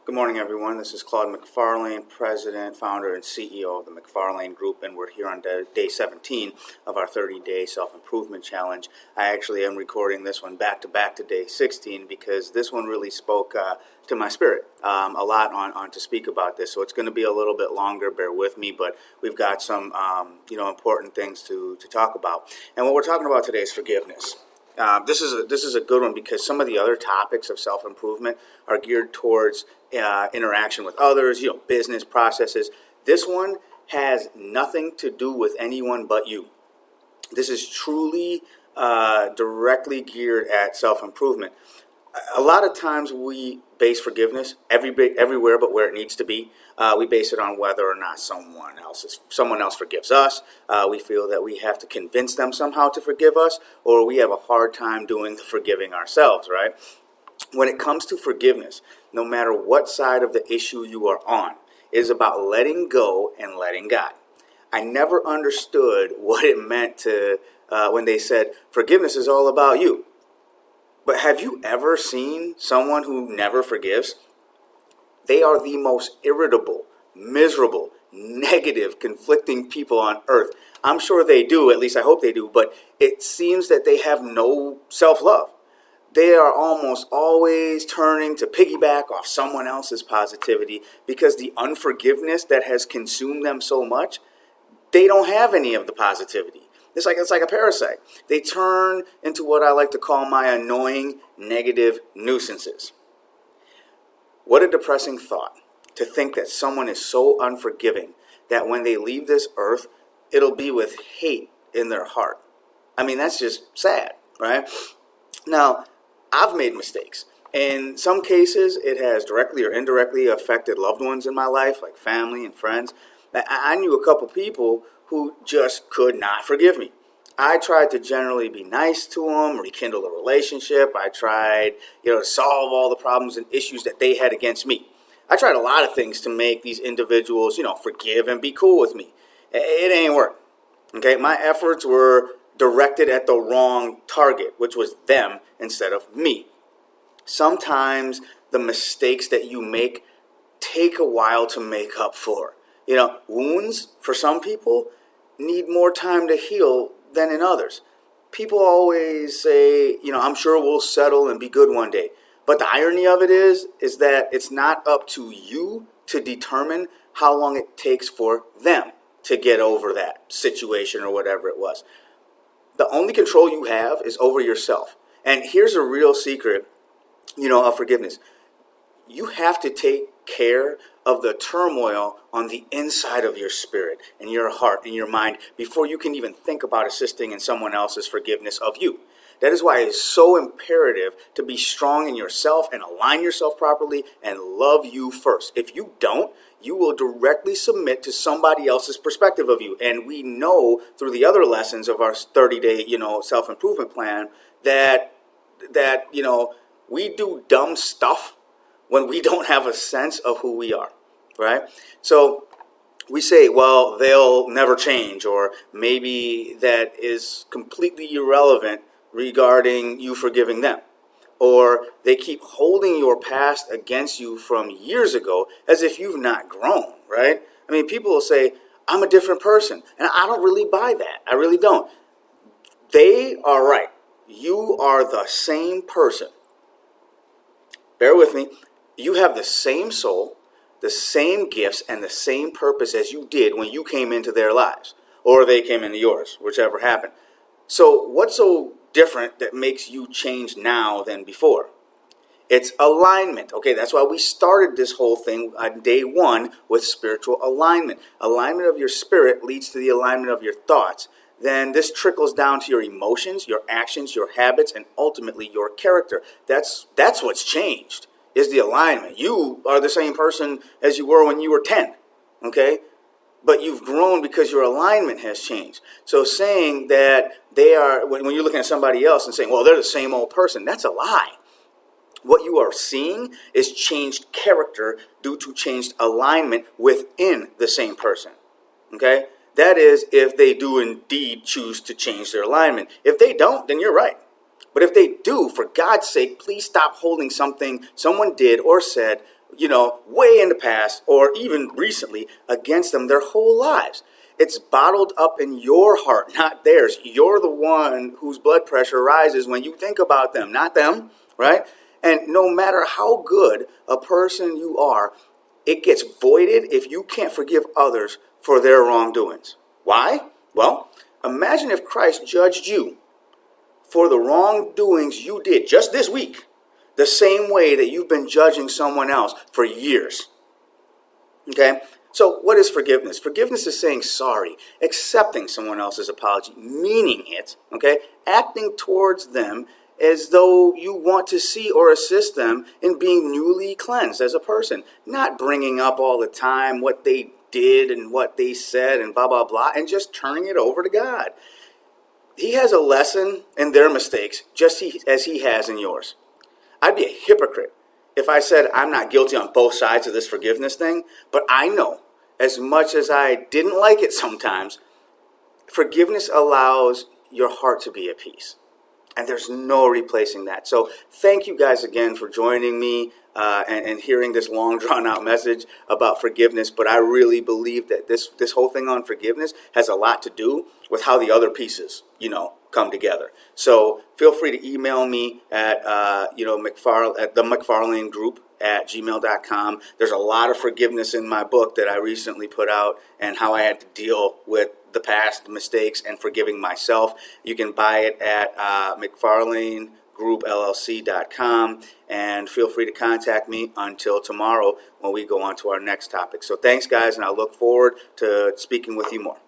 Good morning, everyone. This is Claude McFarlane, President, Founder, and CEO of the McFarlane Group, and we're here on day 17 of our 30-day self-improvement challenge. I actually am recording this one back-to-back to day 16 because this one really spoke to my spirit a lot on to speak about this. So it's going to be a little bit longer, bear with me, but we've got some important things to talk about. And what we're talking about today is forgiveness. This is a good one because some of the other topics of self-improvement are geared towards interaction with others, business processes. This one has nothing to do with anyone but you. This is truly directly geared at self-improvement. A lot of times we base forgiveness everywhere but where it needs to be. We base it on whether or not someone else forgives us. We feel that we have to convince them somehow to forgive us, or we have a hard time doing the forgiving ourselves, right? When it comes to forgiveness, no matter what side of the issue you are on, it is about letting go and letting God. I never understood what it meant to when they said forgiveness is all about you. But have you ever seen someone who never forgives? They are the most irritable, miserable, negative, conflicting people on earth. I'm sure they do, at least I hope they do, but it seems that they have no self-love. They are almost always turning to piggyback off someone else's positivity because the unforgiveness that has consumed them so much, they don't have any of the positivity. It's like a parasite. They turn into what I like to call my annoying negative nuisances. What a depressing thought to think that someone is so unforgiving that when they leave this earth, it'll be with hate in their heart. I mean, that's just sad, right? Now, I've made mistakes. In some cases, it has directly or indirectly affected loved ones in my life, like family and friends. I knew a couple people who just could not forgive me. I tried to generally be nice to them, rekindle a relationship. I tried, to solve all the problems and issues that they had against me. I tried a lot of things to make these individuals, forgive and be cool with me. It ain't work. Okay, my efforts were directed at the wrong target, which was them instead of me. Sometimes the mistakes that you make take a while to make up for. Wounds for some people need more time to heal than in others. People always say, I'm sure we'll settle and be good one day. But the irony of it is that it's not up to you to determine how long it takes for them to get over that situation or whatever it was. The only control you have is over yourself. And here's a real secret, of forgiveness. You have to take care of the turmoil on the inside of your spirit and your heart and your mind before you can even think about assisting in someone else's forgiveness of you. That is why it is so imperative to be strong in yourself and align yourself properly and love you first. If you don't, you will directly submit to somebody else's perspective of you. And we know through the other lessons of our 30-day, self-improvement plan that we do dumb stuff when we don't have a sense of who we are, right? So we say, well, they'll never change, or maybe that is completely irrelevant regarding you forgiving them. Or they keep holding your past against you from years ago as if you've not grown, right? I mean, people will say, I'm a different person. And I don't really buy that. I really don't. They are right. You are the same person. Bear with me. You have the same soul, the same gifts, and the same purpose as you did when you came into their lives, or they came into yours, whichever happened. So what's so different that makes you change now than before? It's alignment. Okay, that's why we started this whole thing on day one with spiritual alignment. Alignment of your spirit leads to the alignment of your thoughts. Then this trickles down to your emotions, your actions, your habits, and ultimately your character. That's what's changed, is the alignment. You are the same person as you were when you were 10, okay? But you've grown because your alignment has changed. So saying that they are, when you're looking at somebody else and saying, well, they're the same old person, that's a lie. What you are seeing is changed character due to changed alignment within the same person, okay? That is, if they do indeed choose to change their alignment. If they don't, then you're right. But if they do, for God's sake, please stop holding something someone did or said way in the past or even recently against them their whole lives. It's bottled up in your heart, not theirs. You're the one whose blood pressure rises when you think about them, not them, right? And no matter how good a person you are, it gets voided if you can't forgive others for their wrongdoings. Why? Well, imagine if Christ judged you for the wrongdoings you did just this week, the same way that you've been judging someone else for years. Okay? So what is forgiveness? Forgiveness is saying sorry, accepting someone else's apology, meaning it, okay? Acting towards them as though you want to see or assist them in being newly cleansed as a person, not bringing up all the time what they did and what they said and blah, blah, blah, and just turning it over to God. He has a lesson in their mistakes just as he has in yours. I'd be a hypocrite if I said I'm not guilty on both sides of this forgiveness thing, but I know, as much as I didn't like it sometimes, forgiveness allows your heart to be at peace. And there's no replacing that. So thank you guys again for joining me and hearing this long drawn out message about forgiveness. But I really believe that this whole thing on forgiveness has a lot to do with how the other pieces, come together. So feel free to email me at, at the McFarlane Group at gmail.com. There's a lot of forgiveness in my book that I recently put out and how I had to deal with the past mistakes and forgiving myself. You can buy it at McFarlaneGroupLLC.com, and feel free to contact me until tomorrow when we go on to our next topic. So thanks, guys, and I look forward to speaking with you more.